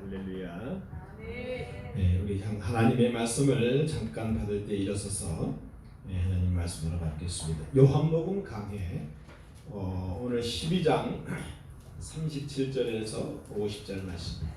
할렐루야. 네, 우리 하나님의 말씀을 잠깐 받을 때 일어서서 하나님 말씀으로 받겠습니다. 요한복음 강해 오늘 12장 37절에서 50절 말씀.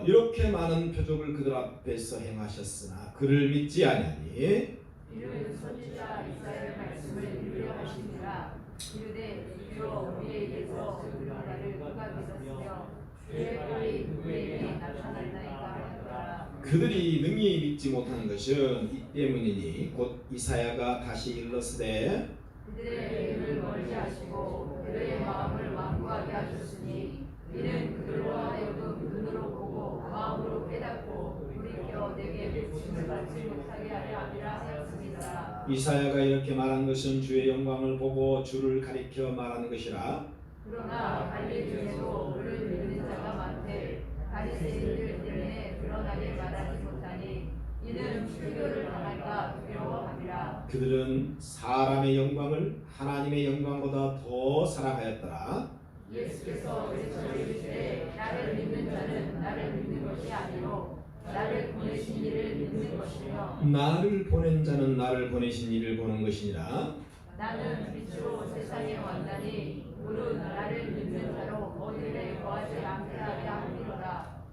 이렇게 많은 표적을 그들 앞에서 행하셨으나 그를 믿지 아니하니 이는 선지자 이사야의 말씀을 이루려 하시니라. 이르되 주여 우리에게서 나를 누가 믿었으며 주의 빨리 누구에게 나타났나이까 하더라. 그들이 능히 믿지 못하는 것은 이 때문이니 곧 이사야가 다시 일렀으되 그들의 입을 멀지 하시고 그들의 마음을 완고하게 하셨으니 이는 그들로 하여금 눈으로 보고 마음으로 깨닫고 돌이켜 내게 부침을 받지 못하게 하려 함이라 하였습니다. 이사야가 이렇게 말한 것은 주의 영광을 보고 주를 가리켜 말하는 것이라. 그러나 관리 중에도 그를 믿는 자가 많되 바리새인들 때문에 드러나게 말하지 못하니 이는 출교를 당할까 두려워함이라. 그들은 사람의 영광을 하나님의 영광보다 더 사랑하였더라. 예수께서 외쳐 이르시되 나를 믿는 자는 나를 믿는 것이 아니요 나를 보내신 이를 믿는 것이며 나를 보낸 자는 나를 보내신 이를 보는 것이니라. 나는 빛으로 세상에 왔나니 오늘 나를 믿는 자로 어디에 거하지 않게 하려 함이로라.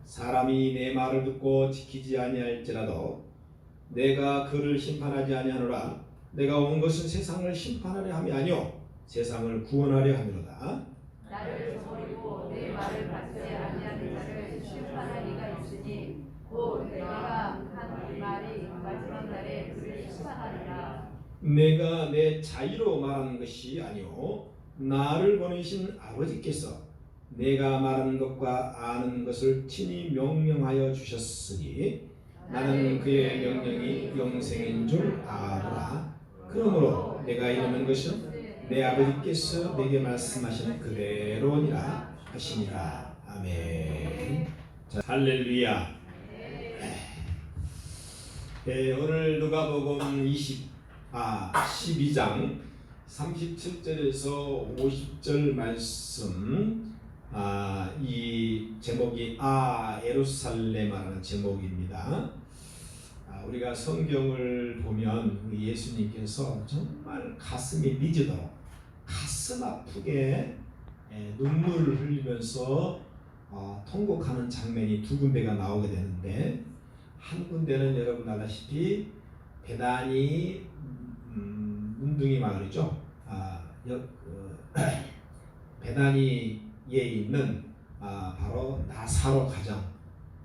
사람이 내 말을 듣고 지키지 아니할지라도 내가 그를 심판하지 아니하노라. 내가 온 것은 세상을 심판하려 함이 아니요 세상을 구원하려 함이로다. 나를 저버리고 내 말을 받지 아니하는 자를 심판할 이가 있으니 곧 내가 한 말이 마지막 날에 그를 심판하리라. 내가 내 자의로 말하는 것이 아니요 나를 보내신 아버지께서 내가 말하는 것과 아는 것을 친히 명령하여 주셨으니 나는 그의 명령이 영생인 줄 아노라. 그러므로 내가 이르는 것은 내 아버지께서 내게 말씀하신 그대로니라 하시니라. 아멘. 자, 할렐루야. 오늘 누가복음 12장 37절에서 50절 말씀, 이 제목이 예루살렘이라는 제목입니다. 우리가 성경을 보면 예수님께서 정말 가슴이 미지도록 가슴 아프게 눈물을 흘리면서 통곡하는 장면이 두 군데가 나오게 되는데, 한 군데는 여러분 알다시피 베다니 문둥이 마을이죠. 베다니에 있는 바로 나사로 가정,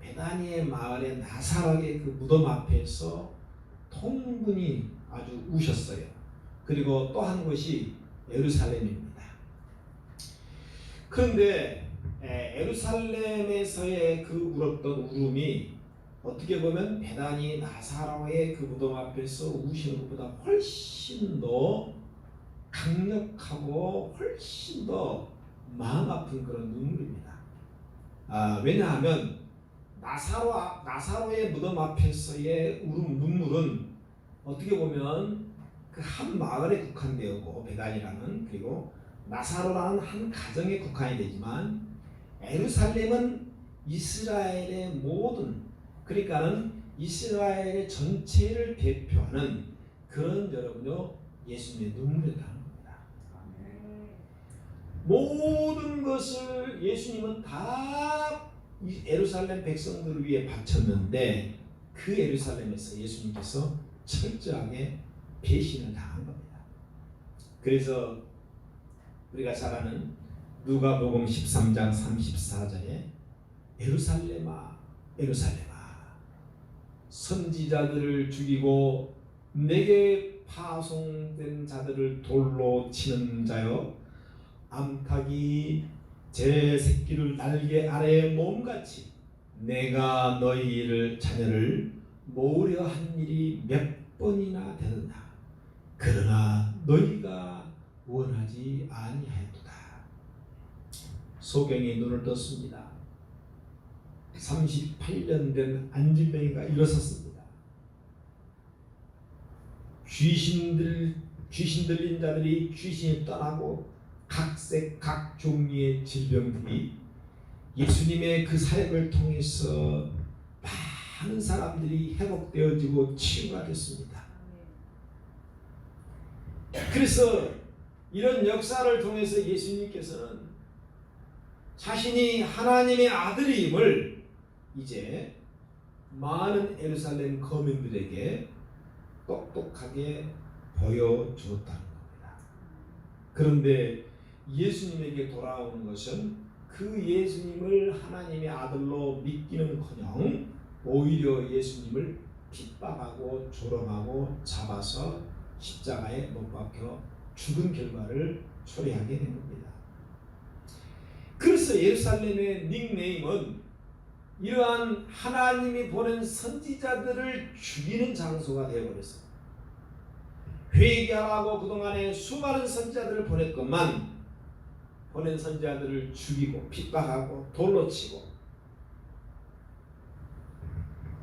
베다니의 마을의 나사로의 그 무덤 앞에서 통분히 아주 우셨어요. 그리고 또 한 곳이 예루살렘입니다. 그런데 예루살렘에서의 그 울었던 울음이 어떻게 보면 베다니 나사로의 그 무덤 앞에서 우시는 것보다 훨씬 더 강력하고 훨씬 더 마음 아픈 그런 눈물입니다. 왜냐하면 나사로의 무덤 앞에서의 눈물은 어떻게 보면 그 한 마을에 국한되었고, 베다니라는, 그리고 나사로라는 한 가정에 국한이 되지만, 예루살렘은 이스라엘의 모든, 그러니까는 이스라엘의 전체를 대표하는 그런 여러분요 예수님의 눈물이라는 겁니다. 모든 것을 예수님은 다 예루살렘 백성들을 위해 바쳤는데, 그 예루살렘에서 예수님께서 철저하게 배신을 당한 겁니다. 그래서 우리가 잘 아는 누가복음 13장 34절에 예루살렘아 예루살렘아 선지자들을 죽이고 내게 파송된 자들을 돌로 치는 자여, 암탉이 제 새끼를 날개 아래에 모음같이 내가 너희를 자녀를 모으려 한 일이 몇 번이나 되느냐. 그러나 너희가 원하지 아니하였도다. 소경이 눈을 떴습니다. 38년 된 안진뱅이가 일어섰습니다. 귀신 들린 자들이 귀신이 떠나고 각색 각 종류의 질병들이 예수님의 그 사역을 통해서 많은 사람들이 회복되어지고 치유가 됐습니다. 그래서 이런 역사를 통해서 예수님께서는 자신이 하나님의 아들임을 이제 많은 예루살렘 거민들에게 똑똑하게 보여주었다는 겁니다. 그런데 예수님에게 돌아오는 것은 그 예수님을 하나님의 아들로 믿기는커녕 오히려 예수님을 핍박하고 조롱하고 잡아서 십자가에 못 박혀 죽은 결과를 초래하게 된 겁니다. 그래서 예루살렘의 닉네임은 이러한 하나님이 보낸 선지자들을 죽이는 장소가 되어버렸어요. 회개하라고 그동안에 수많은 선지자들을 보냈건만 보낸 선지자들을 죽이고 핍박하고 돌로 치고,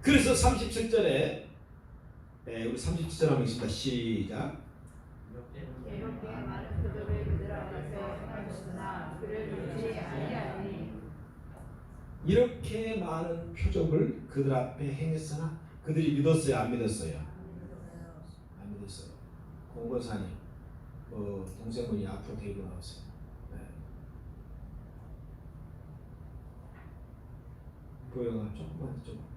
그래서 37절에 우리 37절 한번 읽습니다. 시작. 이렇게 많은 그들을 그들 앞에서 행하셨으나 그를 믿지 아니하니. 이렇게 많은 표적을 그들 앞에 행했으나 그들이 믿었어요? 안 믿었어요? 안 믿었어요. 공고사님 동생분이 앞으로 데리고 나왔어요. 보영아 조금만 좀.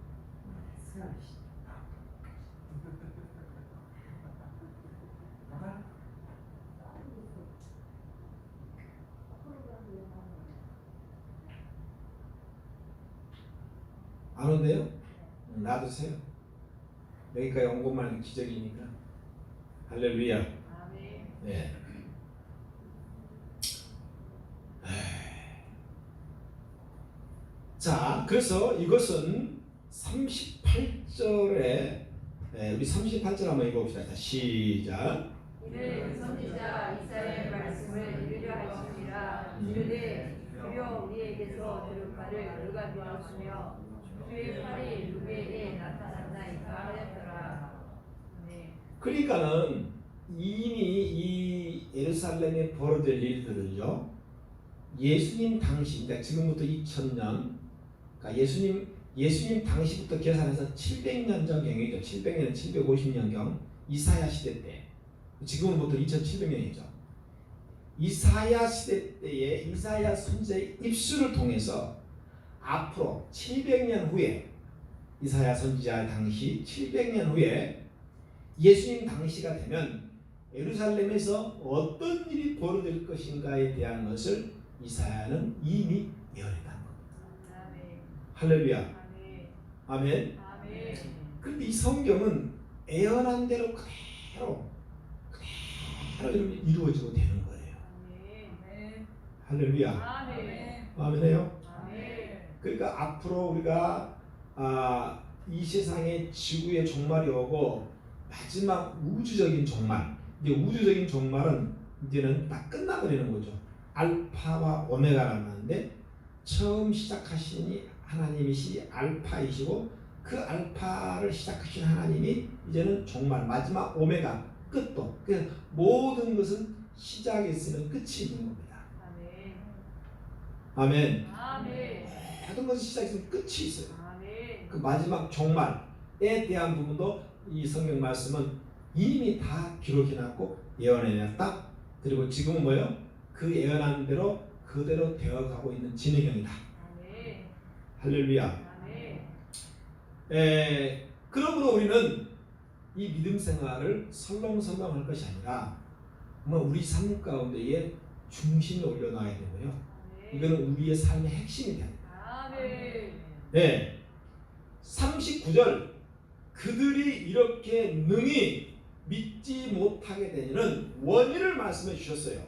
안 온대요? 놔두세요. 여기까지 온 것만 기적이니까. 할렐루야. 아멘. 네. 자, 그래서 이것은 38절에 우리 38절 한번 읽어봅시다. 자, 시작. 이는 선지자 이사야의 말씀을 이루려 하시니라. 이르되 주여 우리에게서 들은 바를 누가 믿었으며 주의 팔이 누구에게 나타났나이까 하였더라. 네. 그러니까는 이미 이 예루살렘에 벌어질 일들을요, 예수님 당시, 그러니까 지금부터 2000년, 그러니까 예수님 당시부터 계산해서 700년 전경이죠. 700년은 750년경 이사야 시대 때, 지금부터 2700년이죠. 이사야 시대 때에 이사야 선지자의 입술을 통해서 앞으로 700년 후에, 이사야 선지자 당시 700년 후에 예수님 당시가 되면 예루살렘에서 어떤 일이 벌어질 것인가에 대한 것을 이사야는 이미 예언했다는 겁니다. 아멘. 할렐루야. 아멘. 아멘. 아멘. 그런데 이 성경은 예언한 대로 그대로 이루어지고 되는 거예요. 아멘. 할렐루야. 아멘. 아멘해요. 아멘. 그러니까 앞으로 우리가 이 세상의 지구의 종말이 오고 마지막 우주적인 종말, 이제 우주적인 종말은 이제는 다 끝나버리는 거죠. 알파와 오메가라는 건데, 처음 시작하시니 하나님이시 알파이시고 그 알파를 시작하신 하나님이 이제는 종말, 마지막 오메가, 끝도. 그래서 모든 것은 시작이 있으면 끝이 있는 겁니다. 아멘. 아멘. 아멘. 모든 것은 시작이 있으면 끝이 있어요. 아멘. 그 마지막 종말에 대한 부분도 이 성경 말씀은 이미 다 기록해놨고 예언해놨다. 그리고 지금은 뭐예요? 그 예언한 대로 그대로 되어가고 있는 진행형이다. 아멘. 할렐루야. 아멘. 그러므로 우리는 이 믿음 생활을 설렁설렁 할 것이 아니라 우리 삶 가운데에 중심에 올려놔야 되고요. 이거는 우리의 삶의 핵심이 돼야 돼요. 아멘. 네. 39절, 그들이 이렇게 능히 믿지 못하게 되는 원인을 말씀해 주셨어요.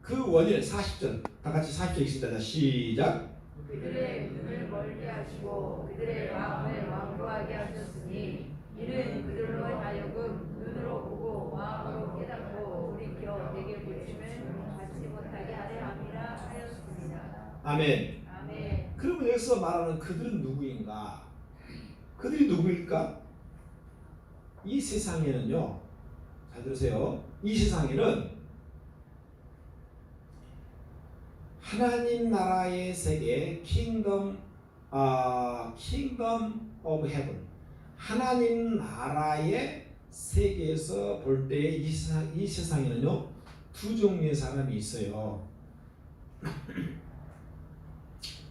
그 원인 40절, 다 같이 40절 읽습니다. 시작. 그들의 눈을 멀게 하시고 그들의 마음을 완고하게 하셨으니 이는 그들로 하여금 눈으로 보고 마음으로 깨닫고 돌이켜 내게 보시면 받지 못하게 하려 함이라 하였습니다. 아멘. 아멘. 그러면 여기서 말하는 그들은 누구인가? 그들이 누구일까? 이 세상에는요, 잘 들으세요. 이 세상에는 하나님 나라의 세계 킹덤 오브 헤븐 하나님 나라의 세계에서 볼 때 이 세상에는요 두 종류의 사람이 있어요.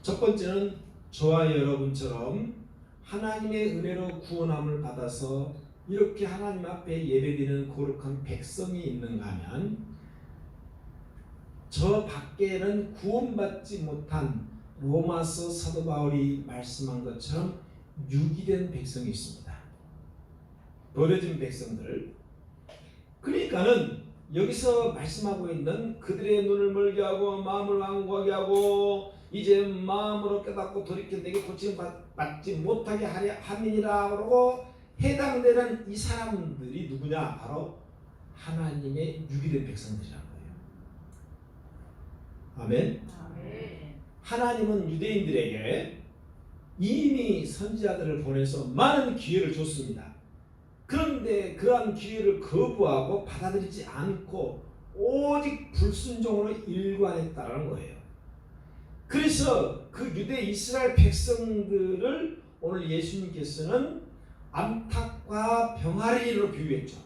첫 번째는 저와 여러분처럼 하나님의 은혜로 구원함을 받아서 이렇게 하나님 앞에 예배드리는 거룩한 백성이 있는가 하면 저 밖에는 구원받지 못한 로마서 사도 바울이 말씀한 것처럼 유기된 백성이 있습니다. 버려진 백성들. 그러니까는 여기서 말씀하고 있는 그들의 눈을 멀게 하고 마음을 완고하게 하고 이제 마음으로 깨닫고 돌이켜 내게 고침 받지 못하게 하려 함이니라 그러고 해당되는 이 사람들이 누구냐? 바로 하나님의 유기된 백성들이라는 거예요. 아멘. 하나님은 유대인들에게 이미 선지자들을 보내서 많은 기회를 줬습니다. 그런데 그러한 기회를 거부하고 받아들이지 않고 오직 불순종으로 일관했다는 거예요. 그래서 그 유대 이스라엘 백성들을 오늘 예수님께서는 암탉과 병아리로 비유했죠.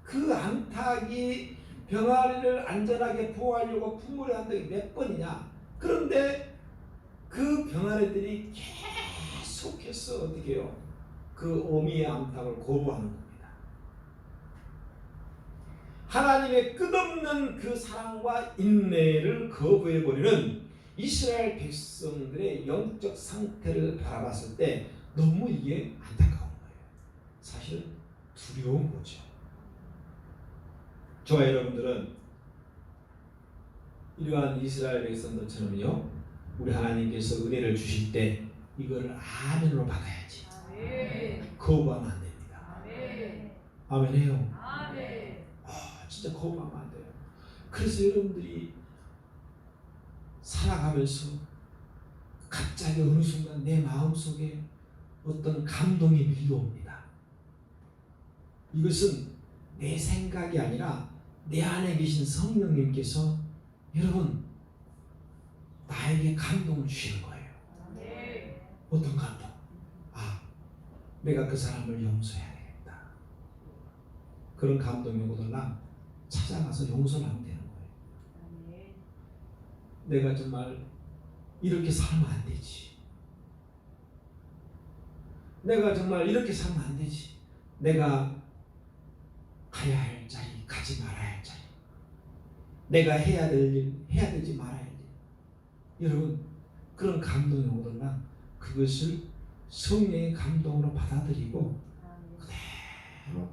그 암탉이 병아리를 안전하게 보호하려고 품으려 한다는 게 몇 번이냐. 그런데 그 병아리들이 계속해서 어떻게 해요? 그 어미의 암탉을 거부하는 겁니다. 하나님의 끝없는 그 사랑과 인내를 거부해버리는 이스라엘 백성들의 영적 상태를 바라봤을 때 너무 이게 안타까운 거예요. 사실은 두려운 거죠. 저와 여러분들은 이러한 이스라엘 백성들처럼요 우리 하나님께서 은혜를 주실 때 이거를 아멘으로 받아야지. 거부하면 안 됩니다. 아멘 해요. 진짜 거부하면 안 돼요. 그래서 여러분들이 살아가면서 갑자기 어느 순간 내 마음속에 어떤 감동이 밀려옵니다. 이것은 내 생각이 아니라 내 안에 계신 성령님께서 여러분 나에게 감동을 주시는 거예요. 어떤 감동? 내가 그 사람을 용서해야 되겠다. 그런 감동이 오거나 찾아가서 용서를 하면 되는 거예요. 내가 정말 이렇게 살면 안 되지. 내가 정말 이렇게 살면 안 되지. 내가 가야 할 자리 가지 말아야 할 자리, 내가 해야 될 일 해야 되지 말아야 될 일. 여러분 그런 감동이 오거나 그것을 성령의 감동으로 받아들이고 그대로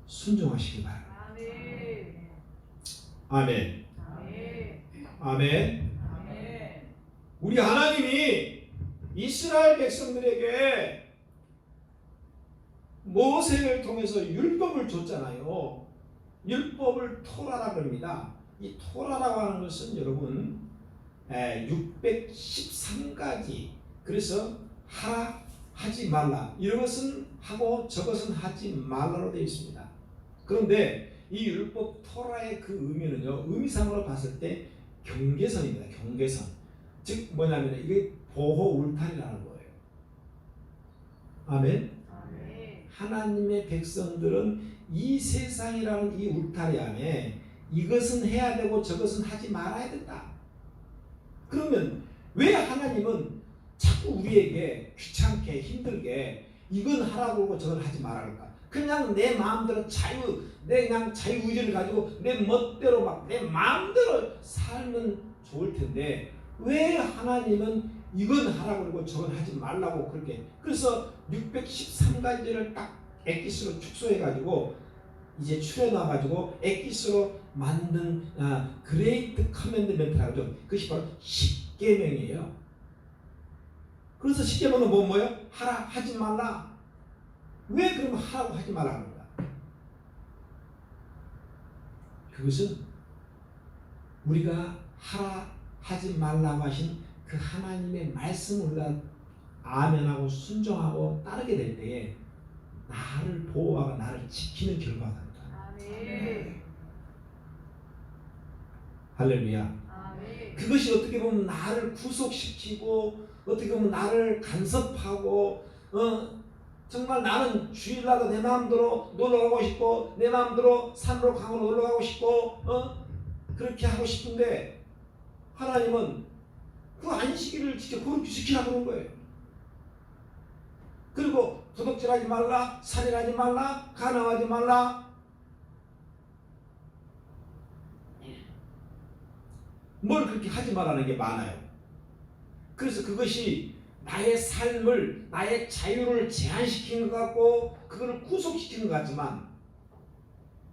순종하시기 바랍니다. 아멘. 아멘. 우리 하나님이 이스라엘 백성들에게 모세를 통해서 율법을 줬잖아요. 율법을 토라라고 합니다. 이 토라라고 하는 것은 여러분 613가지, 그래서 하지 말라, 이런 것은 하고 저것은 하지 말라로 되어 있습니다. 그런데 이 율법 토라의 그 의미는요, 의미상으로 봤을 때 경계선입니다. 경계선. 즉 뭐냐면 이게 보호 울타리라는 거예요. 아멘. 하나님의 백성들은 이 세상이라는 이 울타리 안에 이것은 해야 되고 저것은 하지 말아야 된다. 그러면 왜 하나님은 자꾸 우리에게 귀찮게 힘들게 이건 하라고 그러고 저건 하지 말아랄까? 그냥 내 마음대로 내 그냥 자유의지를 가지고 내 멋대로 막 내 마음대로 살면 좋을 텐데 왜 하나님은 이건 하라고 그러고 저건 하지 말라고 그렇게. 그래서 613가지를 딱 엑기스로 축소해 가지고 이제 추려놔 가지고 엑기스로 만든 그레이트 커맨드멘트라고 하죠. 그것이 바로 10계명이에요. 그래서 10계명은 뭐예요? 하라 하지 말라. 왜 그러면 하라고 하지 말라 합니까? 그것은 우리가 하라 하지 말라고 하신 그 하나님의 말씀을 우리가 아멘하고 순종하고 따르게 될 때에 나를 보호하고 나를 지키는 결과가 됩니다. 할렐루야. 그것이 어떻게 보면 나를 구속시키고 어떻게 보면 나를 간섭하고 정말 나는 주일날도 내 마음대로 놀러가고 싶고 내 마음대로 산으로 강으로 놀러가고 싶고 그렇게 하고 싶은데 하나님은 그 안식일을 진짜 그렇게 지키라고 그런 거예요. 그리고 도둑질하지 말라, 살인하지 말라, 간음하지 말라. 뭘 그렇게 하지 말라는 게 많아요. 그래서 그것이 나의 삶을, 나의 자유를 제한시키는 것 같고 그거를 구속시키는 것 같지만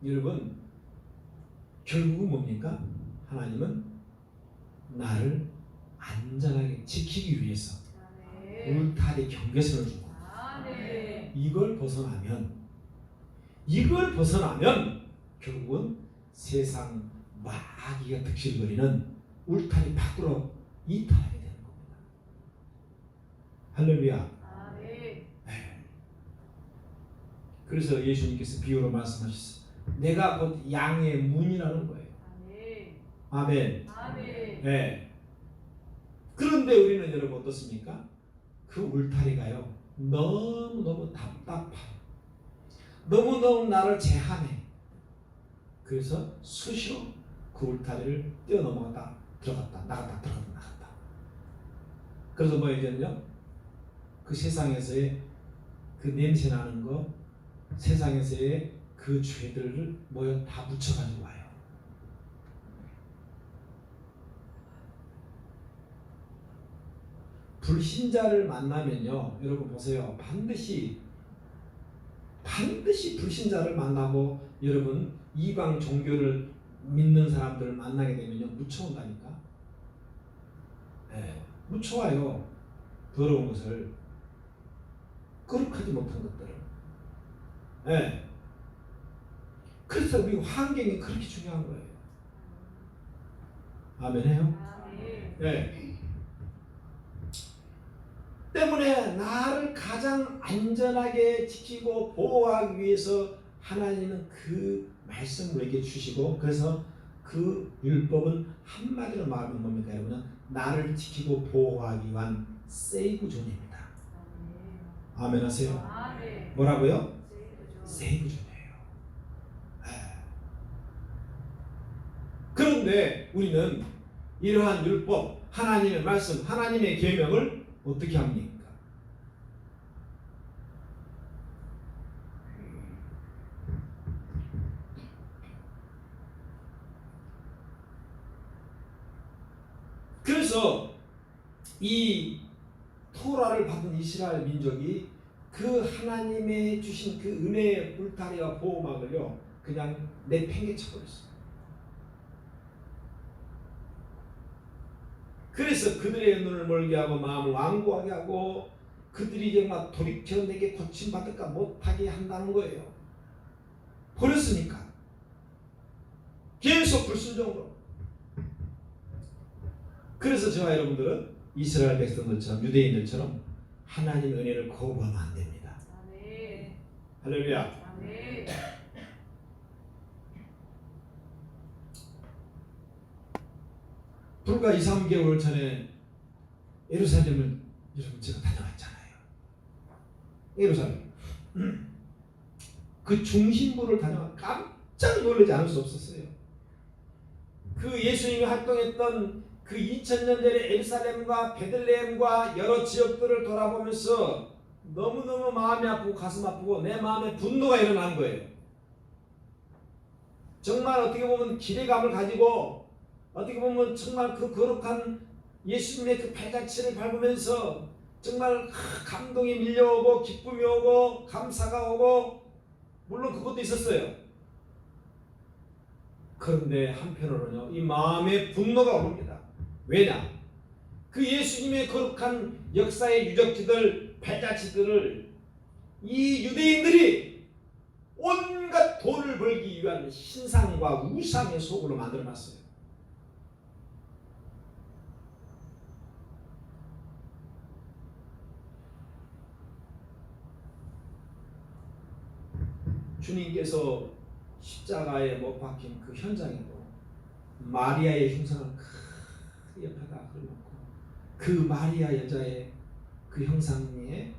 여러분 결국은 뭡니까? 하나님은 나를 안전하게 지키기 위해서 울타리 경계선을 주고 이걸 벗어나면 결국은 세상 마귀가 득실거리는 울타리 밖으로 이탈하게 되는 겁니다. 할렐루야. 네. 그래서 예수님께서 비유로 말씀하셨어요. 내가 곧 양의 문이라는 거예요. 아멘. 네. 그런데 우리는 여러분 어떻습니까? 그 울타리가요 너무너무 답답해. 너무너무 나를 제한해. 그래서 수시로 그 울타리를 뛰어넘어갔다 들어갔다 나갔다 들어갔다 나갔다. 그래서 뭐 이제는요 그 세상에서의 그 냄새나는 거, 세상에서의 그 죄들을 모여 다 묻혀가지고 와요. 불신자를 만나면요 여러분 보세요. 반드시 불신자를 만나고 여러분 이방 종교를 믿는 사람들을 만나게 되면요 묻혀온다니까. 네, 묻혀와요. 더러운 것을, 거룩하지 못한 것들을. 네. 그래서 우리 환경이 그렇게 중요한 거예요. 아멘해요? 네. 때문에 나를 가장 안전하게 지키고 보호하기 위해서 하나님은 그 말씀을 우리에게 주시고, 그래서 그 율법은 한마디로 말하면 뭡니까 여러분? 나를 지키고 보호하기 위한 세이브 존입니다. 아멘 하세요. 뭐라고요? 세이브 존이에요. 그런데 우리는 이러한 율법, 하나님의 말씀, 하나님의 계명을 어떻게 합니까? 그래서 이 토라를 받은 이스라엘 민족이 그 하나님의 주신 그 은혜의 울타리와 보호막을요 그냥 내팽개쳐 버렸어요. 그래서 그들의 눈을 멀게 하고 마음을 완고하게 하고 그들이 정말 돌이켜 내게 고침받을까 못하게 한다는 거예요. 버렸으니까 계속 불순종으로. 그래서 저와 여러분들은 이스라엘 백성들처럼 유대인들처럼 하나님의 은혜를 거부하면 안 됩니다. 아멘. 할렐루야. 아멘. 불과 2, 3개월 전에 예루살렘을 여러분 제가 다녀왔잖아요. 예루살렘 그 중심부를 다녀와 깜짝 놀라지 않을 수 없었어요. 그 예수님이 활동했던 그 2000년 전에 예루살렘과 베들레헴과 여러 지역들을 돌아보면서 너무너무 마음이 아프고 가슴 아프고 내 마음에 분노가 일어난 거예요. 정말 어떻게 보면 기대감을 가지고 어떻게 보면 정말 그 거룩한 예수님의 그 발자취를 밟으면서 정말 감동이 밀려오고 기쁨이 오고 감사가 오고 물론 그것도 있었어요. 그런데 한편으로는요 이 마음에 분노가 옵니다. 왜냐? 그 예수님의 거룩한 역사의 유적지들, 발자취들을 이 유대인들이 온갖 돈을 벌기 위한 신상과 우상의 속으로 만들어놨어요. 주님께서 십자가에 못 박힌 그 현장에도 마리아의 흉상을 크게 그 마리아 여자의 그 형상에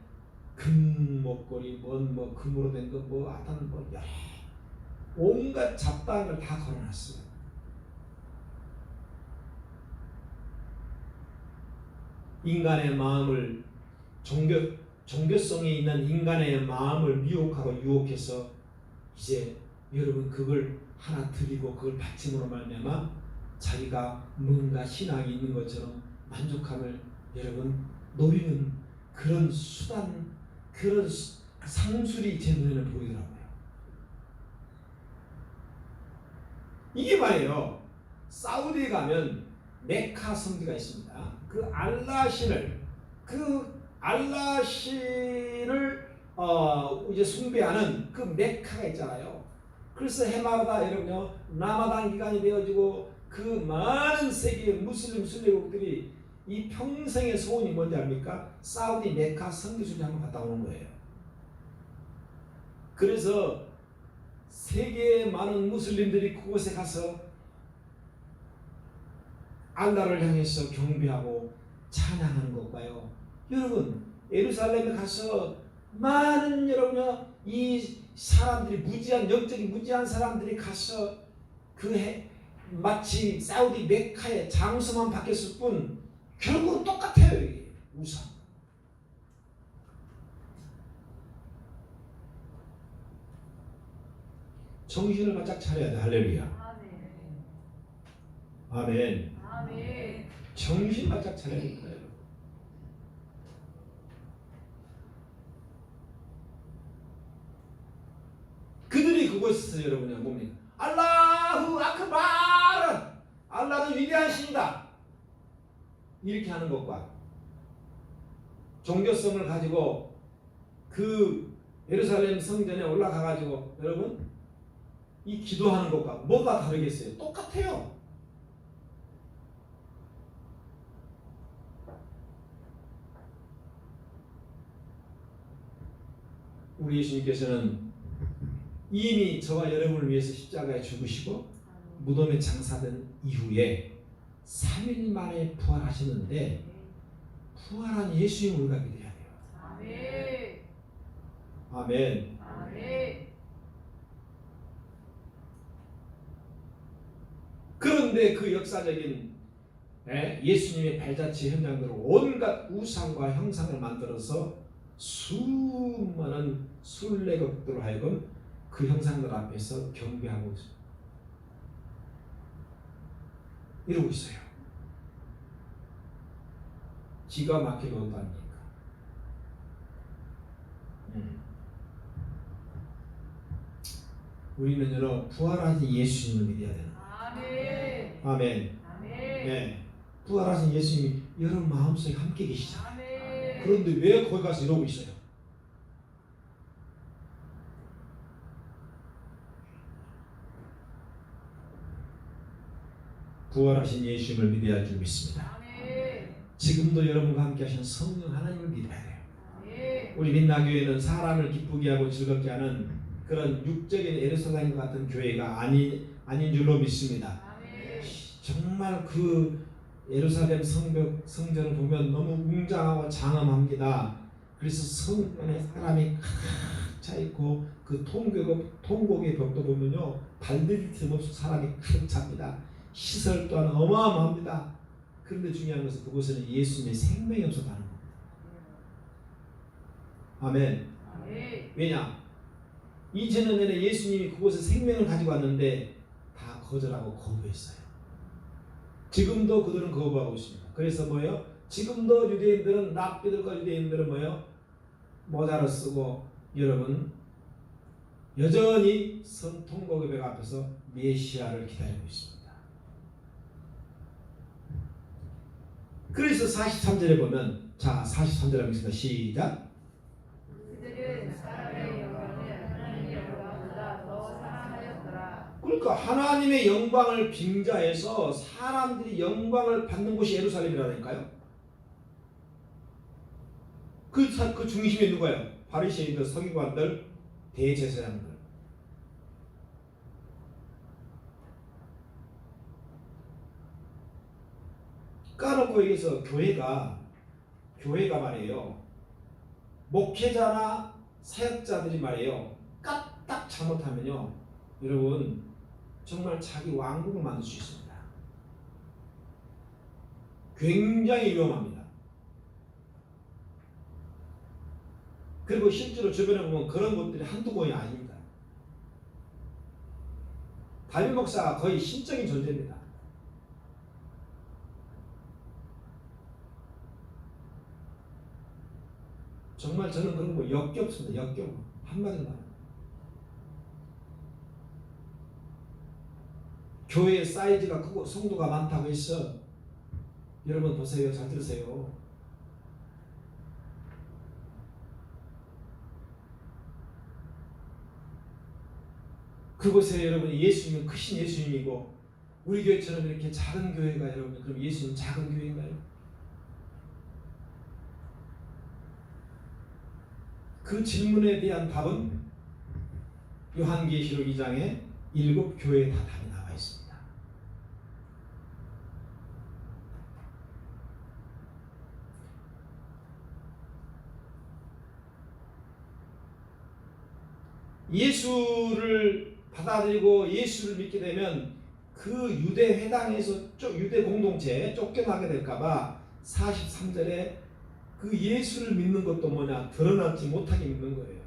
금 목걸이 뭐 금으로 된 거 뭐 하여튼 뭐 여러 온갖 잡다한 걸 다 걸어놨어요. 인간의 마음을 종교성에 있는 인간의 마음을 미혹하고 유혹해서 이제 여러분 그걸 하나 드리고 그걸 바침으로 말미암아 자기가 뭔가 신앙이 있는 것처럼 만족함을 여러분 노리는 그런 수단, 그런 상술이 제 눈에는 보이더라고요. 이게 말이에요. 사우디에 가면 메카 성지가 있습니다. 그 알라신을 이제 숭배하는 그 메카가 있잖아요. 그래서 해마다 여러분요 라마단 기간이 되어지고 그 많은 세계의 무슬림 순례국들이 이 평생의 소원이 뭔지 압니까? 사우디 메카 성지순례 한번 갔다 오는 거예요. 그래서 세계의 많은 무슬림들이 그곳에 가서 알라를 향해서 경배하고 찬양하는 것과요. 여러분 예루살렘에 가서 많은 여러분요 이 사람들이 무지한 영적인 무지한 사람들이 가서 마치 사우디 메카의 장소만 바뀌었을 뿐 결국은 똑같아요. 이게 우상. 정신을 바짝 차려야 돼. 할렐루야. 아멘. 아멘. 정신 바짝 차려야 될 거예요. 그들이 그것을 여러분이 뭡니까? 알라후 아크바르, 알라는 위대한 신이다. 이렇게 하는 것과 종교성을 가지고 그 예루살렘 성전에 올라가 가지고 여러분 이 기도하는 것과 뭐가 다르겠어요? 똑같아요. 우리 예수님께서는 이미 저와 여러분을 위해서 십자가에 죽으시고 무덤에 장사된 이후에 3일 만에 부활하셨는데 부활한 예수님을 우리가 믿어야 돼요. 아멘. 아멘. 아멘. 그런데 그 역사적인 예수님의 발자취 현장으로 온갖 우상과 형상을 만들어서 수많은 순례객들로 하여금 그 형상들 앞에서 경배하고 있습니다. 이러고 있어요. 기가 막히게 것도 아닙니까? 우리는 여러분 부활하신 예수님을 믿어야 되는 거예요. 아멘. 아멘. 아멘. 네. 부활하신 예수님이 여러분 마음속에 함께 계시잖아요. 아멘. 그런데 왜 거기 가서 이러고 있어요? 부활하신 예수님을 믿어야 할 줄 믿습니다. 아멘. 지금도 여러분과 함께 하신 성령 하나님을 믿어야 돼요. 아멘. 우리 민나교회는 사람을 기쁘게 하고 즐겁게 하는 그런 육적인 예루살렘 같은 교회가 아닌 줄로 믿습니다. 아멘. 정말 그 예루살렘 성전을 보면 너무 웅장하고 장엄합니다. 그래서 성전에 사람이 꽉 차 있고 그 통곡의 벽도 보면요 발들이 틈없이 사람이 가득 찹니다. 시설 또한 어마어마합니다. 그런데 중요한 것은 그곳에는 예수님의 생명이 없었다는 겁니다. 아멘. 아멘. 왜냐? 2000년 전에 예수님이 그곳에 생명을 가지고 왔는데 다 거절하고 거부했어요. 지금도 그들은 거부하고 있습니다. 그래서 뭐예요? 지금도 유대인들은 랍비들과 유대인들은 뭐예요? 모자를 쓰고 여러분 여전히 통곡의 벽 앞에서 메시아를 기다리고 있습니다. 그래서 43절에 보면 자 43절 하겠습니다. 시작. 그들은 사람의 영광을 하나님의 영광보다 더 사랑하였더라. 그러니까 하나님의 영광을 빙자해서 사람들이 영광을 받는 곳이 예루살렘이라니까요. 그 중심에 누가요? 바리새인들, 서기관들, 대제사장들. 까놓고 여기서 교회가 말이에요. 목회자나 사역자들이 말이에요. 까딱 잘못하면요. 여러분 정말 자기 왕국을 만들 수 있습니다. 굉장히 위험합니다. 그리고 실제로 주변에 보면 그런 것들이 한두 번이 아닙니다. 담임 목사가 거의 신적인 존재입니다. 정말 저는 그런 거 역겹습니다. 역겨워. 한마디로 말하면. 교회의 사이즈가 크고 성도가 많다고 해서 여러분 보세요. 잘 들으세요. 그곳에 여러분 예수님은 크신 예수님이고 우리 교회처럼 이렇게 작은 교회가 여러분 그럼 예수님은 작은 교회인가요? 그 질문에 대한 답은 요한계시록 2장에 7교회에 다 답이 나와 있습니다. 예수를 받아들이고 예수를 믿게 되면 그 유대 회당에서 유대 공동체에 쫓겨나게 될까봐 43절에 그 예수를 믿는 것도 뭐냐? 드러나지 못하게 믿는 거예요.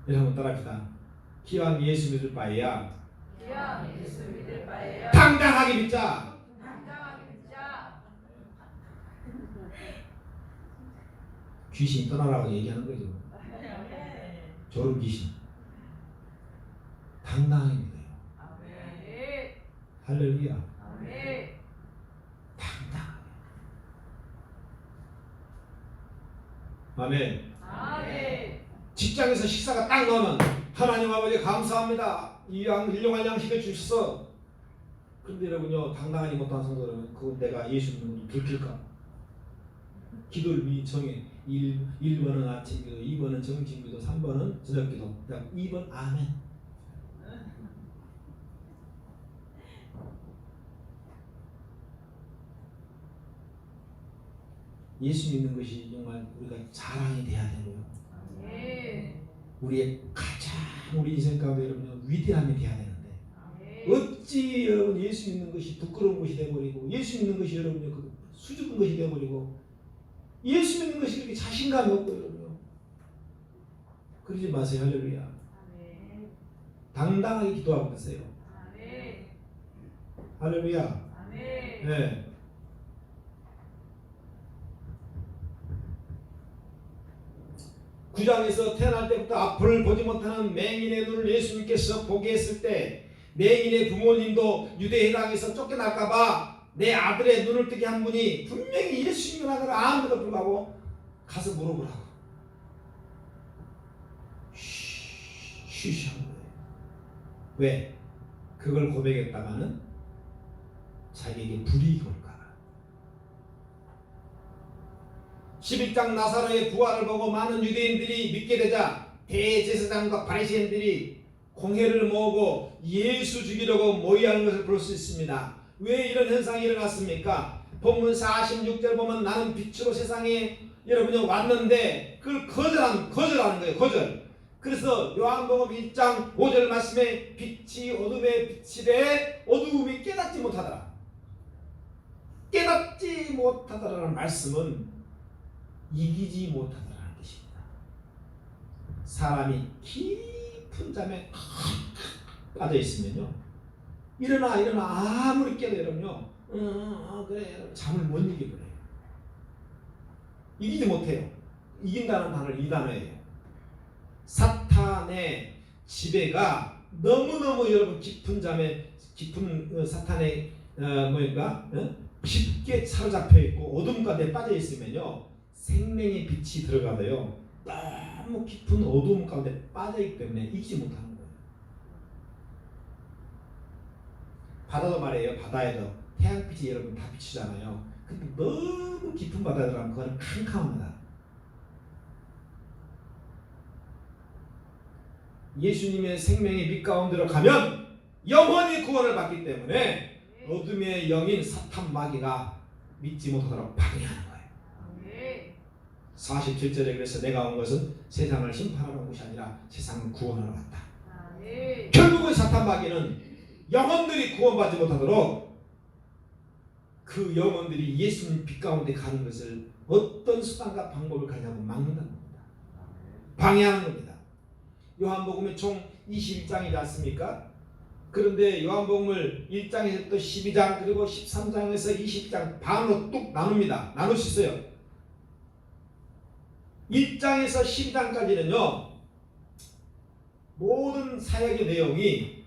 여러분 따라합시다. 기왕 예수 믿을 바에야 당당하게 믿자. 귀신 떠나라고 얘기하는 거죠. 졸음 귀신. 당당하게 믿어요. 할렐루야. 아멘. 직장에서 식사가 딱 나오면 하나님 아버지 감사합니다. 이 일용할 양식을 주셔서. 그런데 여러분요 당당하지 못한 성도는 그건 내가 예수 믿는 걸 들킬까? 기도를 미리 정해. 1번은 아침 기도, 2번은 정신 기도, 3번은 저녁 기도, 2번 아멘. 예수 믿는 것이 정말 우리가 자랑이 돼야 되고요. 우리의 가장 우리 인생 가운데 여러분 위대함이 돼야 되는데 어찌 여러분 예수 믿는 것이 부끄러운 것이 되어버리고 예수 믿는 것이 여러분 수줍은 것이 되어버리고 예수 믿는 것이 그렇게 자신감이 없고 여러분요. 그러지 마세요. 할렐루야. 당당하게 기도하고 계세요. 할렐루야. 네. 구장에서 태어날 때부터 앞을 보지 못하는 맹인의 눈을 예수님께서 보게 했을 때 맹인의 부모님도 유대회당에서 쫓겨날까봐 내 아들의 눈을 뜨게 한 분이 분명히 예수님을 하느라 아무데도 불구하고 가서 물어보라고 쉬쉬한 거예요. 왜? 그걸 고백했다가는 자기에게 불이익이 올까. 11장 나사로의 부활을 보고 많은 유대인들이 믿게 되자 대제사장과 바리새인들이 공회를 모으고 예수 죽이려고 모의하는 것을 볼 수 있습니다. 왜 이런 현상이 일어났습니까? 본문 46절 보면 나는 빛으로 세상에 여러분이 왔는데 그걸 거절하는 거예요. 거절. 그래서 요한복음 1장 5절 말씀에 빛이 어둠에 비치되 어둠이 깨닫지 못하더라. 깨닫지 못하더라는 말씀은 이기지 못하더라는 뜻입니다. 사람이 깊은 잠에 빠져 있으면요, 일어나 아무리 깨도 여러분요, 그래 잠을 못 이겨버려요. 이기지 못해요. 이긴다는 단어는 이 단어예요. 사탄의 지배가 너무너무 여러분 깊은 잠에 사탄의 깊게 사로잡혀 있고 어둠 가운데 빠져 있으면요. 생명의 빛이 들어가도요 너무 깊은 어두움 가운데 빠져있기 때문에 이기지 못하는 거예요. 바다도 말이에요. 바다에도 태양빛이 여러분 다 비치잖아요. 근데 너무 깊은 바다에 들어가면 그거는 캄캄합니다. 예수님의 생명의 빛 가운데로 가면 영원히 구원을 받기 때문에 어둠의 영인 사탄 마귀가 믿지 못하도록 방해하는 거예요. 47절에 그래서 내가 온 것은 세상을 심판하러 온 것이 아니라 세상을 구원하러 왔다. 결국은 사탄 마귀는 영혼들이 구원받지 못하도록 그 영혼들이 예수님 빛 가운데 가는 것을 어떤 수단과 방법을 가지고 막는다는 겁니다. 방해하는 겁니다. 요한복음에 총 21장이지 않습니까? 그런데 요한복음을 1장에서 또 12장 그리고 13장에서 20장 반으로 뚝 나눕니다. 나눌 수 있어요. 1장에서 12장까지는요 모든 사역의 내용이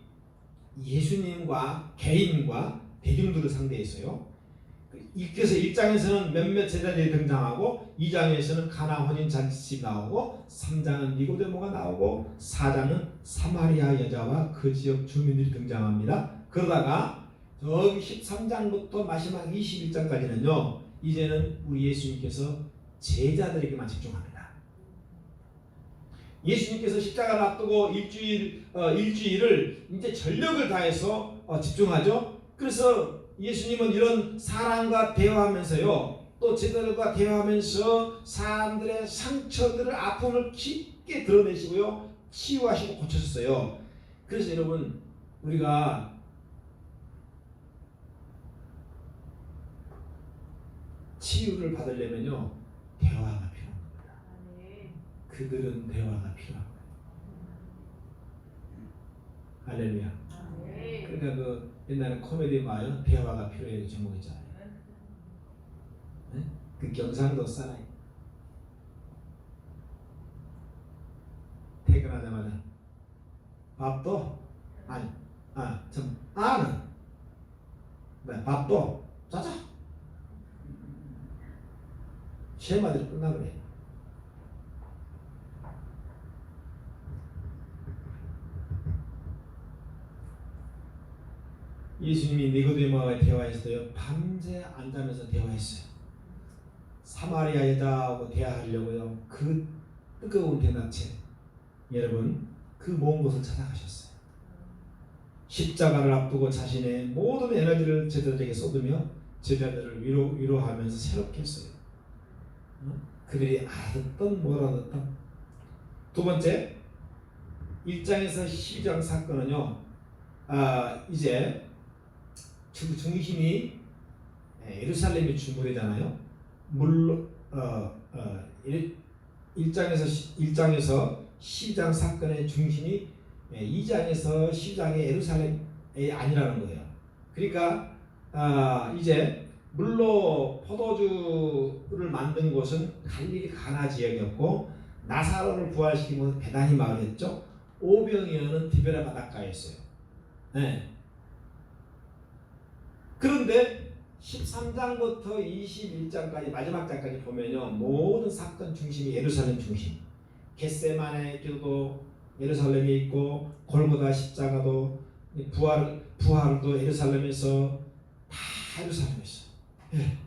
예수님과 개인과 대중들을 상대했어요. 그래서 1장에서는 몇몇 제자들이 등장하고 2장에서는 가나 혼인 잔치집이 나오고 3장은 니고데모가 나오고 4장은 사마리아 여자와 그 지역 주민들이 등장합니다. 그러다가 저기 13장부터 마지막 21장까지는요 이제는 우리 예수님께서 제자들에게만 집중합니다. 예수님께서 십자가를 앞두고 일주일을 이제 전력을 다해서 집중하죠. 그래서 예수님은 이런 사람과 대화하면서요 또 제자들과 대화하면서 사람들의 상처들을 아픔을 깊게 드러내시고요 치유하시고 고쳐주셨어요. 그래서 여러분 우리가 치유를 받으려면요 대화가 필요한 겁니다. 그들은 대화가 필요한 거예요. 할렐루야. 그러니까 그 옛날에 코미디 봐요. 대화가 필요해요 제목이잖아요. 네? 그 경상도 사나이 퇴근하자마자 밥도 아니 아는 네, 밥도 자자 쉐마들이 끝나버려요. 예수님이 니고데모와의 대화했어요. 밤새 앉으면서 대화했어요. 사마리아 여자하고 대화하려고요. 그 뜨거운 대낮에 여러분 그 먼 곳을 찾아가셨어요. 십자가를 앞두고 자신의 모든 에너지를 제자들에게 쏟으며 제자들을 위로하면서 새롭게 했어요. 그들이 알아듣던 못 알아듣던. 두 번째 1장에서 12장 사건은요 이제 중심이 예루살렘이 중물이잖아요. 물론 1장에서 12장 사건의 중심이 2장에서 10장의 예루살렘이 아니라는 거예요. 그러니까 이제 물로 포도주를 만든 곳은 갈릴리 가나 지역이었고 나사로를 부활시킨 곳은 베다니 마을이었죠. 오병이어는 디베라 바닷가였어요. 네. 그런데 13장부터 21장까지 마지막 장까지 보면요 모든 사건 중심이 예루살렘 중심. 겟세마네 길도 예루살렘에 있고 골고다 십자가도 부활도 예루살렘에서 다 예루살렘에서. 예.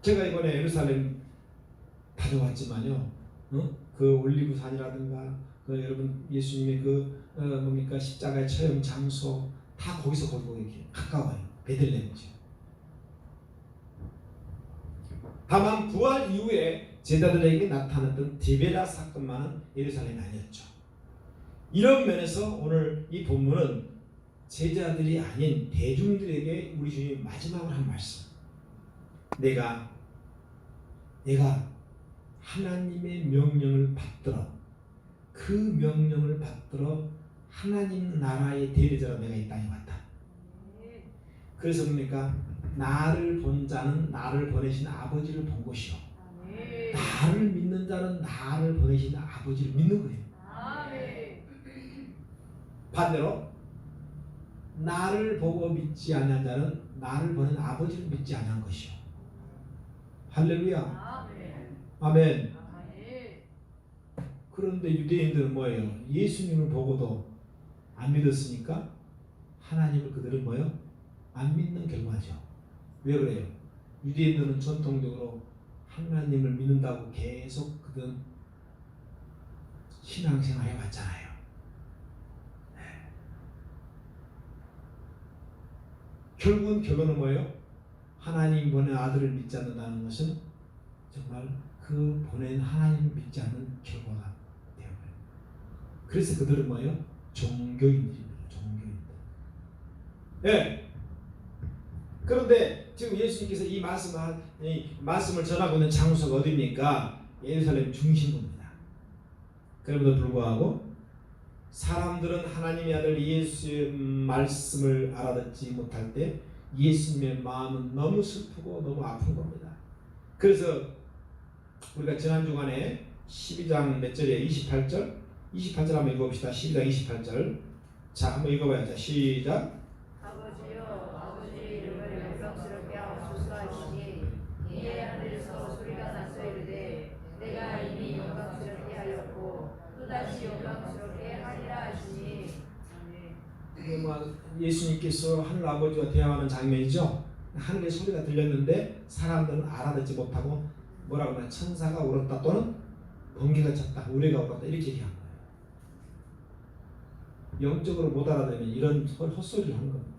제가 이번에 예루살렘 다녀왔지만요, 그 올리브산이라든가 그 여러분 예수님의 뭡니까 십자가의 처형 장소 다 거기서 거기 이렇게 가까워요. 베들레헴이죠. 다만 부활 이후에 제자들에게 나타났던 디베라 사건만은 예루살렘이 아니었죠. 이런 면에서 오늘 이 본문은 제자들이 아닌 대중들에게 우리 주님이 마지막으로 한 말씀. 내가 하나님의 명령을 받들어 그 명령을 받들어 하나님 나라의 대리자로 내가 이 땅에 왔다. 그래서 뭡니까? 나를 본 자는 나를 보내신 아버지를 본 것이요. 나를 믿는 자는 나를 보내신 아버지를 믿는 거예요. 반대로 나를 보고 믿지 않는 자는 나를 보낸 아버지를 믿지 않는 것이요. 할렐루야. 아멘. 그런데 유대인들은 뭐예요? 예수님을 보고도 안 믿었으니까 하나님을 그들은 뭐예요? 안 믿는 결과죠. 왜 그래요? 유대인들은 전통적으로 하나님을 믿는다고 계속 그들 신앙생활 해왔잖아요. 결국은 결론은 뭐예요? 하나님 보낸 아들을 믿지 않는다는 것은 정말 그 보낸 하나님을 믿지 않는 결과가 되어버려요. 그래서 그들은 뭐예요? 종교인들입니다. 종교인들. 예. 그런데 지금 예수님께서 이 말씀을 전하고 있는 장소가 어디입니까? 예루살렘 중심부입니다. 그럼에도 불구하고 사람들은 하나님의 아들 예수의 말씀을 알아듣지 못할 때 예수님의 마음은 너무 슬프고 너무 아픈 겁니다. 그래서 우리가 지난 주간에 12장 몇 절에 28절 한번 읽어봅시다. 12장 28절. 자, 한번 읽어봐요. 자, 시작. 아버지여, 아버지의 이름을 영광스럽게 하옵소서하시니 이에 하늘에서 소리가 나서 이르되 내가 이미 영광스럽게 하였고 또다시 영광스럽게 하리라 하시니. 예수님께서 하늘 아버지와 대화하는 장면이죠. 하늘의 소리가 들렸는데 사람들은 알아듣지 못하고 뭐라고 하나 천사가 울었다 또는 번개가 쳤다, 우레가 울었다 이렇게 얘기한 거예요. 영적으로 못 알아들으면 이런 헛소리를 하는 겁니다.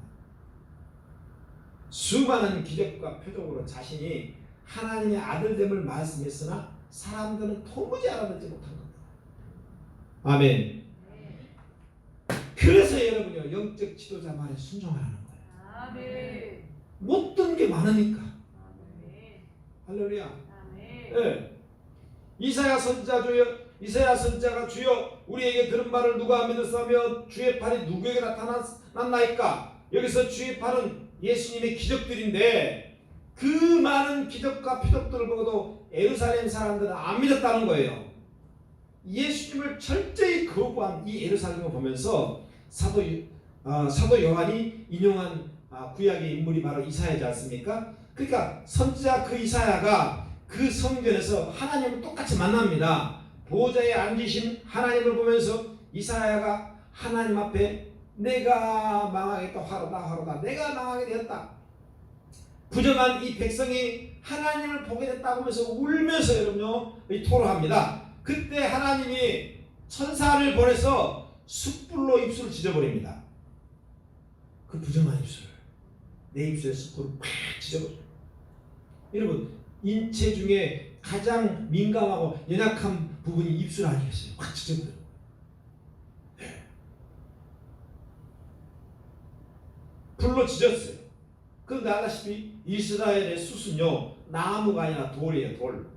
수많은 기적과 표적으로 자신이 하나님의 아들됨을 말씀했으나 사람들은 도무지 알아듣지 못한 겁니다. 아멘. 그래서 여러분요, 영적 지도자 말에 순종하라는 거예요. 아멘. 못 듣는 게 많으니까. 아멘. 할렐루야. 아멘. 네. 이사야 선지자가 주여 우리에게 들은 바를 누가 믿었으며 주의 팔이 누구에게 나타났나이까. 여기서 주의 팔은 예수님의 기적들인데 그 많은 기적과 표적들을 보고도 예루살렘 사람들은 안 믿었다는 거예요. 예수님을 철저히 거부한 이 예루살렘을 보면서 사도 요한이 인용한 구약의 인물이 바로 이사야지 않습니까? 그러니까 선지자 그 이사야가 그 성전에서 하나님을 똑같이 만납니다. 보좌에 앉으신 하나님을 보면서 이사야가 하나님 앞에 내가 망하겠다, 화로다, 내가 망하게 되었다. 부정한 이 백성이 하나님을 보게 됐다고 하면서 울면서 여러분요 토로합니다. 그때 하나님이 천사를 보내서 숯불로 입술을 찢어버립니다. 그 부정한 입술을, 내 입술에 숯불을 팍 찢어버려요. 여러분, 인체 중에 가장 민감하고 연약한 부분이 입술 아니겠어요? 확 찢어버려요. 네. 불로 찢었어요. 그런데 알다시피 이스라엘의 숯은요 나무가 아니라 돌이에요. 돌.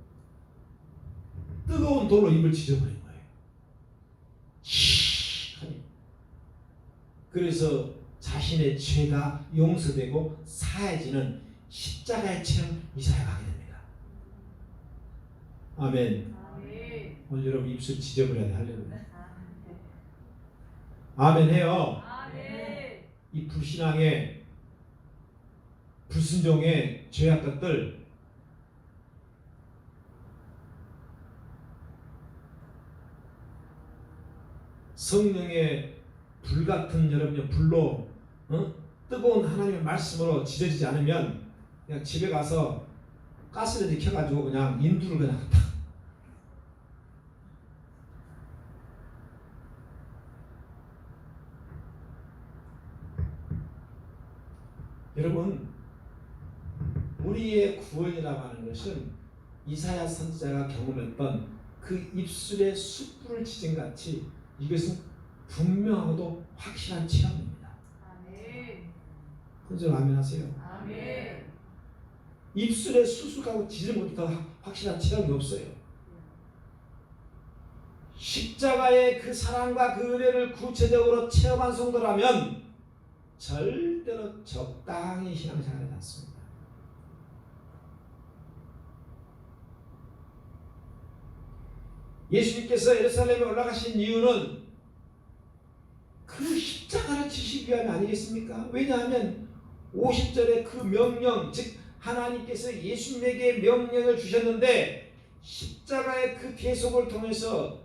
뜨거운 돌로 입을 찢어버린 거예요. 시하니. 그래서 자신의 죄가 용서되고 사해지는 십자가의 체험 이사야가 하게 됩니다. 아멘. 아멘. 오늘 여러분 입술 찢어버려야 돼. 할렐루야. 아멘 해요. 아멘. 이 불신앙의 불순종의 죄악 것들 성령의 불같은 여러분의 불로 뜨거운 하나님의 말씀으로 지져지지 않으면 그냥 집에 가서 가스레인지 켜가지고 그냥 인두를 그냥 탁 여러분 우리의 구원이라고 하는 것은 이사야 선지자가 경험했던 그 입술에 숯불을 지진 같이 이것은 분명하고도 확실한 체험입니다. 아멘. 혼자 아멘 하세요. 아멘. 입술에 수수하고 지지 못한 확실한 체험이 없어요. 십자가의 그 사랑과 그 은혜를 구체적으로 체험한 성도라면 절대로 적당히 신앙생활하지 않습니다. 예수님께서 예루살렘에 올라가신 이유는 그 십자가를 지시기 위함이 아니겠습니까? 왜냐하면 50절의 그 명령, 즉 하나님께서 예수님에게 명령을 주셨는데 십자가의 그 계속을 통해서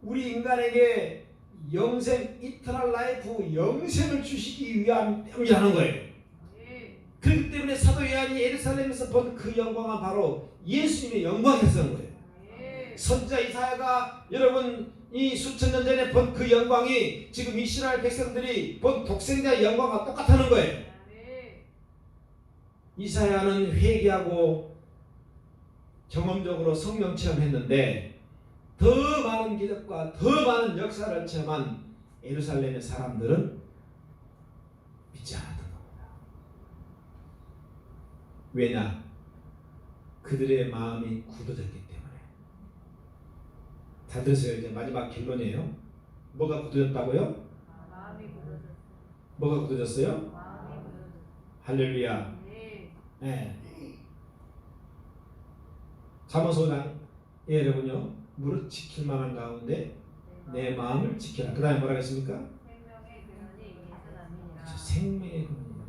우리 인간에게 영생, 이터널 라이프, 영생을 주시기 위함이라는 거예요. 그렇기 때문에 사도 요한이 예루살렘에서 본 그 영광은 바로 예수님의 영광이었던 거예요. 선지자 이사야가 여러분 이 수천 년 전에 본 그 영광이 지금 이스라엘 백성들이 본 독생자의 영광과 똑같다는 거예요. 이사야는 회개하고 경험적으로 성령 체험했는데 더 많은 기적과 더 많은 역사를 체험한 예루살렘의 사람들은 믿지 않았던 겁니다. 왜냐? 그들의 마음이 굳어졌기 때문에. 다 들으세요. 이제 마지막 결론이에요. 뭐가 굳어졌다고요? 마음이 굳어졌어요. 뭐가 굳어졌어요? 마음이 굳어졌어요. 할렐루야. 네. 네. 잠언 5장 여러분요, 무릇 지킬 만한 가운데 내 마음을 지켜라. 그 다음에 뭐라 했습니까? 생명의 근원이 예수님이라. 생명의 근원이다.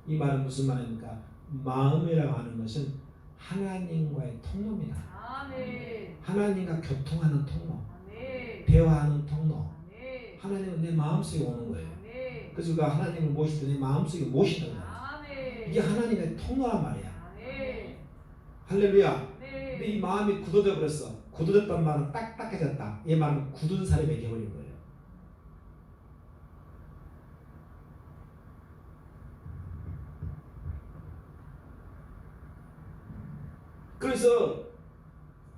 이 말은 무슨 말입니까? 마음이라고 하는 것은 하나님과의 통로입니다. 아멘. 하나님과 교통하는 통로, 아멘. 대화하는 통로. 아멘. 하나님은 내 마음속에 오는 거예요. 아멘. 그래서 우리가 하나님을 모실 때 내 마음속에 모신다는 거예요. 아멘. 이게 하나님의 통로란 말이야. 아멘. 할렐루야. 네. 근데 이 마음이 굳어져 버렸어. 굳어졌단 말은 딱딱해졌다. 이 말은 굳은 살이 매겨버린 거예요. 그래서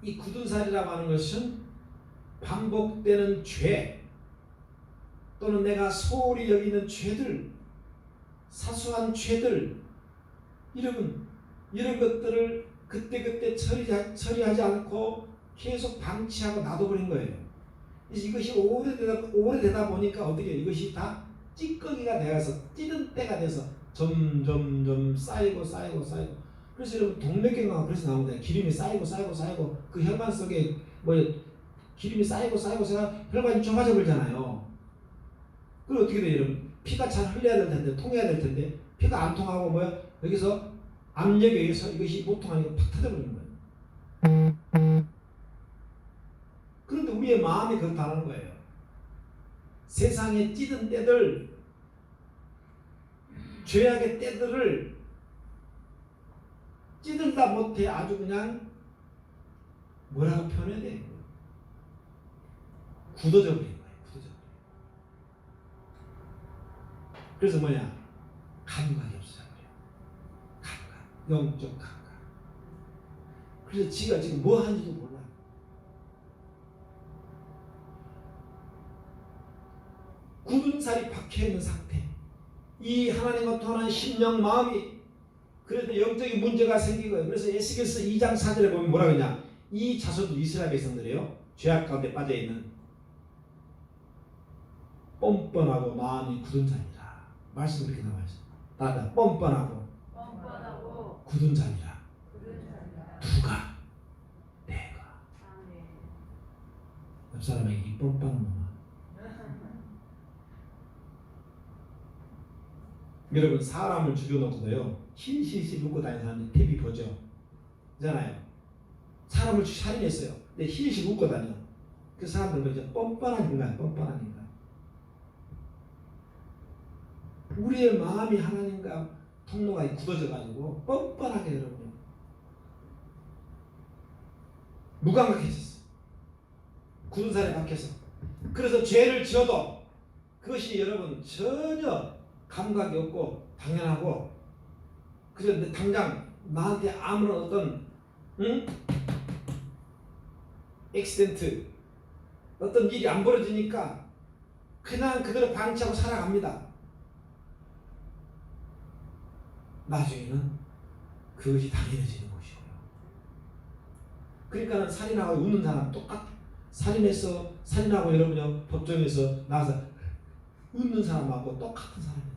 이 굳은 살이라고 하는 것은 반복되는 죄 또는 내가 소홀히 여기는 죄들, 사소한 죄들, 이런 것들을 그때그때 처리하지 않고 계속 방치하고 놔둬버린 거예요. 이것이 오래되다 보니까 어떻게 이것이 다 찌꺼기가 되어서 찌든 때가 돼서 점점 쌓이고. 그래서 여러분 동맥경화가 그래서 나오는데 기름이 쌓이고 그 혈관 속에 기름이 쌓이고 혈관이 좁아져 버리잖아요. 그럼 어떻게 돼요, 여러분? 피가 잘 흘려야 될 텐데, 통해야 될 텐데 피가 안 통하고 여기서 압력에 의해서 이것이 못 통하니까 팍 터져버리는 거예요. 그런데 우리의 마음이 그렇다는 거예요. 세상에 찌든 때들, 죄악의 때들을 찌들다 못해 아주 그냥 뭐라고 표현해야 돼요? 굳어져 버린 거예요. 그래서 감각이 없어져버려요. 영적 감각. 그래서 지가 지금 뭐 하는지도 몰라. 굳은 살이 박혀있는 상태. 이 하나님과 통하는 심령 마음이 그래도 영적인 문제가 생기고요. 그래서 에스겔서 2장 4절에 보면 뭐라 그러냐. 이 자손도 이스라엘 백성들이에요. 죄악 가운데 빠져있는 뻔뻔하고 마음이 굳은 자니라. 말씀이 이렇게 나와있어요. 다들 뻔뻔하고 굳은 자니라. 누가? 내가. 옆 사람에게 이 뻔뻔한 놈아. 여러분 사람을 죽여놓고도요 힐실실 웃고 다니는 사람이 TV 보죠. 그잖아요. 사람을 살인했어요. 근데 힐실 웃고 다녀. 그 사람들은 이제 뻔뻔한 인간, 뻔뻔한 인간. 우리의 마음이 하나님과 통로가 굳어져가지고 뻔뻔하게 여러분 무감각해졌어. 굳은 살에 박혀서. 그래서 죄를 지어도 그것이 여러분 전혀 감각이 없고 당연하고 그래서 당장 나한테 아무런 어떤 액시덴트 어떤 일이 안 벌어지니까 그냥 그대로 방치하고 살아갑니다. 나중에는 그것이 당연해지는 것이고요. 그러니까 살인하고 웃는 사람 살인하고 여러분요 법정에서 나와서 웃는 사람하고 똑같은 사람이에요.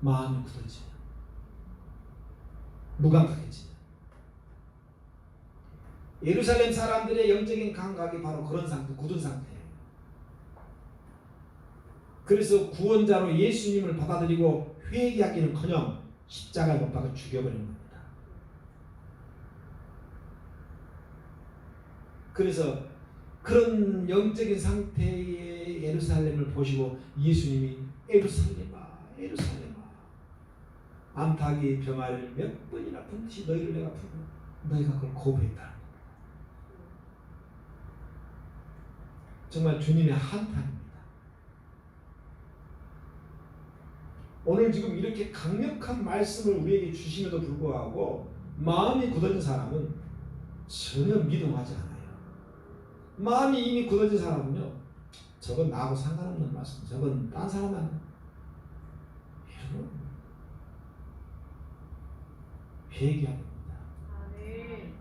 마음이 굳어지면 무감각해지면. 예루살렘 사람들의 영적인 감각이 바로 그런 상태, 굳은 상태예요. 그래서 구원자로 예수님을 받아들이고 회개하기는커녕 십자가에 못 박아 죽여버리는 겁니다. 그래서 그런 영적인 상태의 예루살렘을 보시고 예수님이 예루살렘아 암탉이 병아리를 몇 번이나 품듯이 너희를 내가 품고 너희가 그걸 거부했다. 정말 주님의 한탄입니다. 오늘 지금 이렇게 강력한 말씀을 우리에게 주심에도 불구하고 마음이 굳어진 사람은 전혀 미동하지 않아요. 마음이 이미 굳어진 사람은요, 저건 나하고 상관없는 말씀, 저건 딴 사람만 여러분 회개해야 됩니다. 아멘.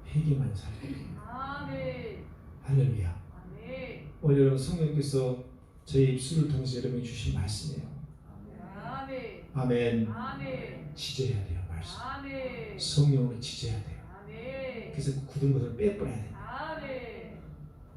회개만 살아야 돼요. 아멘. 할렐루야. 아멘. 오늘 여러분 성령께서 저희 입술을 통해서 여러분이 주신 말씀이에요. 아멘. 아멘. 아멘. 지져야 돼요. 말씀. 아멘. 성령으로 지져야 돼요. 아멘. 그래서 굳은 것을 빼버려야 돼요. 아멘.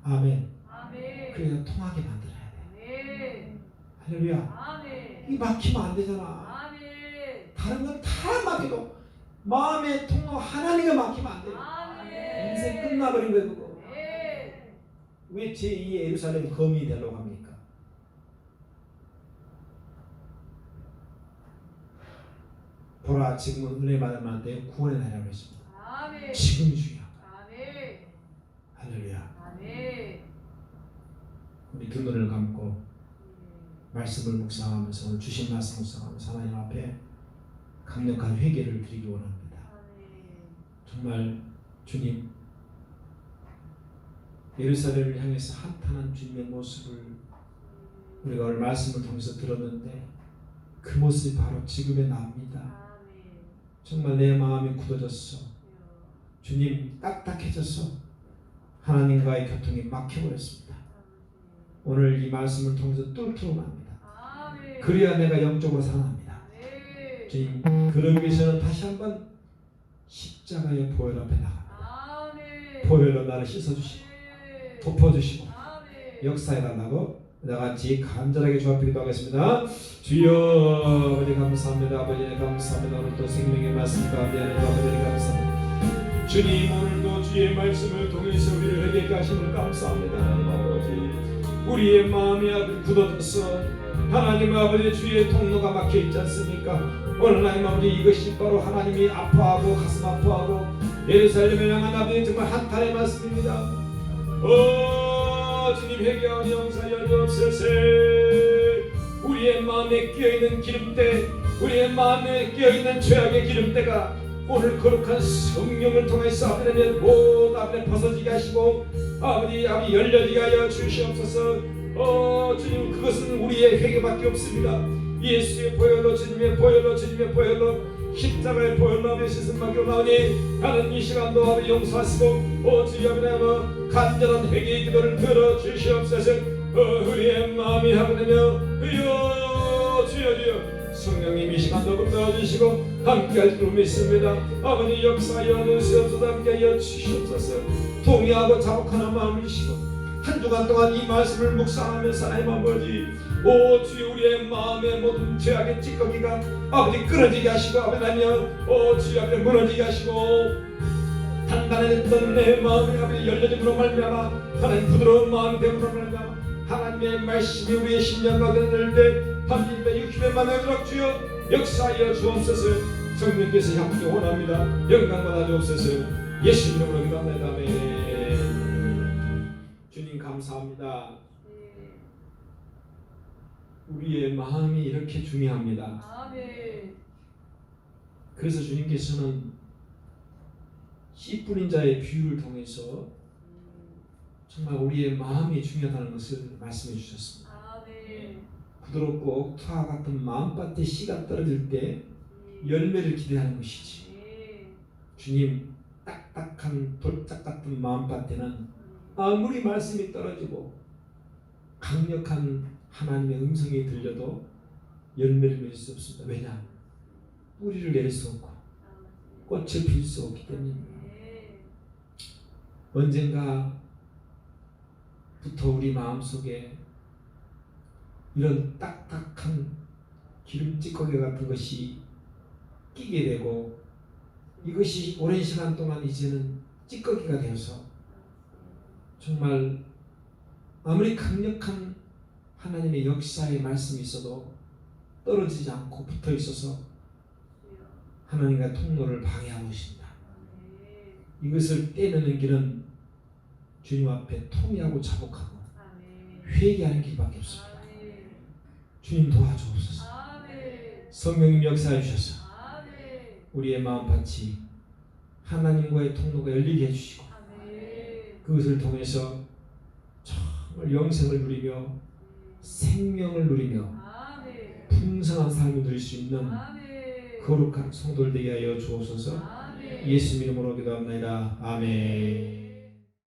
아멘. 아멘. 그래서 통하게 만들어야 돼요. 아멘. 할렐루야. 아멘. 이 막히면 안 되잖아. 아멘. 다른 건 다 막혀도 마음의 통로 하나님과 막히면 안 돼요. 아멘. 인생 끝나버린 거예요. 그거. 아멘. 왜 제2의 예루살렘 거민이 되려고 합니까? 보라, 지금은 은혜 받을 만한데 구원의 날이라고 했습니다. 아멘. 지금이 중요한 거야. 아멘. 할렐루야. 아멘. 우리 두 눈을 감고 말씀을 묵상하면서 오늘 주신 말씀 묵상하면서 하나님 앞에 강력한 회개를 드리기 원합니다. 정말 주님, 예루살렘을 향해서 한탄한 주님의 모습을 우리가 오늘 말씀을 통해서 들었는데 그 모습이 바로 지금의 나입니다. 정말 내 마음이 굳어졌어. 주님, 딱딱해졌어. 하나님과의 교통이 막혀버렸습니다. 오늘 이 말씀을 통해서 뚫도록 합니다. 그래야 내가 영적으로 살아납니다. 주님, 그러기 위해서는 다시 한번 십자가의 보혈 앞에 나갑니다. 보혈로 나를 씻어주시고 덮어주시고 역사해달라고 나같이 간절하게 조합하기도 하겠습니다. 주여, 아버지 감사합니다. 아버지 감사합니다. 오늘도 생명의 말씀 가운데 하나님 아버지 감사합니다. 주님, 오늘도 주의 말씀을 통해서 우리를 회개케 하심을 감사합니다. 하나님 아버지, 우리의 마음이 아버지 굳어져서 하나님 아버지 주의 통로가 막혀있지 않습니까? 오늘 하나님 아버지, 이것이 바로 하나님이 아파하고 가슴 아파하고 예루살렘을 향한 아버지 정말 한탄의 말씀입니다. 주님, 회개하오니 용서하여 주옵소서. 우리의 마음에 끼어있는 기름때, 우리의 마음에 끼어있는 죄악의 기름때가 오늘 거룩한 성령을 통해서 아버지 모두 아버지 벗어지게 하시고 아버지 열려지게 하여 주시옵소서. 주님, 그것은 우리의 회개밖에 없습니다. 예수의 보혈로, 주님의 보혈로, 주님의 보혈로, 십자가의 보혈로 아버지 씻음밖에 나오니 나는 이 시간도 아버지 용서하시고 주여 아버지 간절한 회개의 기도를 들어주시옵소서. 우리의 마음이 하거든요. 주여 주여 성령님 이 시간도 붙들어주시고 함께할 줄 믿습니다. 아버지 역사하여 주시옵소서. 함께하여 주시옵소서. 동의하고 자복하는 마음이시고 한 주간 동안 이 말씀을 묵상하면서 하나님 아버지, 주여 우리의 마음의 모든 죄악의 찌꺼기가 아버지 끊어지게 하시고 아버지 하나님 주여 아버지 무너지게 하시고 단단해졌던 내 마음이 아버지 열려짐으로 말미암아 하나님 부드러운 마음이 되므로 말미암아 하나님의 말씀이 우리의 심령 가운데 늘때 하나님의 육신의 마음에 들어 주여 역사하여 주옵소서. 성령께서 함께 원합니다. 영광 받아 주옵소서. 예수 이름으로 기도합니다. 아멘. 주님 감사합니다. 우리의 마음이 이렇게 중요합니다. 그래서 주님께서는 씨 뿌린 자의 비유를 통해서 정말 우리의 마음이 중요하다는 것을 말씀해 주셨습니다. 부드럽고 옥토와 같은 마음밭에 씨가 떨어질 때 열매를 기대하는 것이지, 주님 딱딱한 돌짝 같은 마음밭에는 아무리 말씀이 떨어지고 강력한 하나님의 음성이 들려도 열매를 맺을 수 없습니다. 왜냐? 뿌리를 내릴 수 없고 꽃을 필 수 없기 때문입니다. 언젠가부터 우리 마음속에 이런 딱딱한 기름찌꺼기 같은 것이 끼게 되고 이것이 오랜 시간 동안 이제는 찌꺼기가 되어서 정말 아무리 강력한 하나님의 역사의 말씀이 있어도 떨어지지 않고 붙어 있어서 하나님과 통로를 방해하고 있습니다. 이것을 떼내는 길은 주님 앞에 통회하고 자복하고 회개하는 길밖에 없습니다. 주님 도와주옵소서. 성령님 역사해 주셔서 아멘. 우리의 마음밭이 하나님과의 통로가 열리게 해주시고 아멘. 그것을 통해서 정말 영생을 누리며 생명을 누리며 아멘. 풍성한 삶을 누릴 수 있는 아멘. 거룩한 성도들 되게 하여 주옵소서. 아멘. 예수 이름으로 기도합니다. 아멘.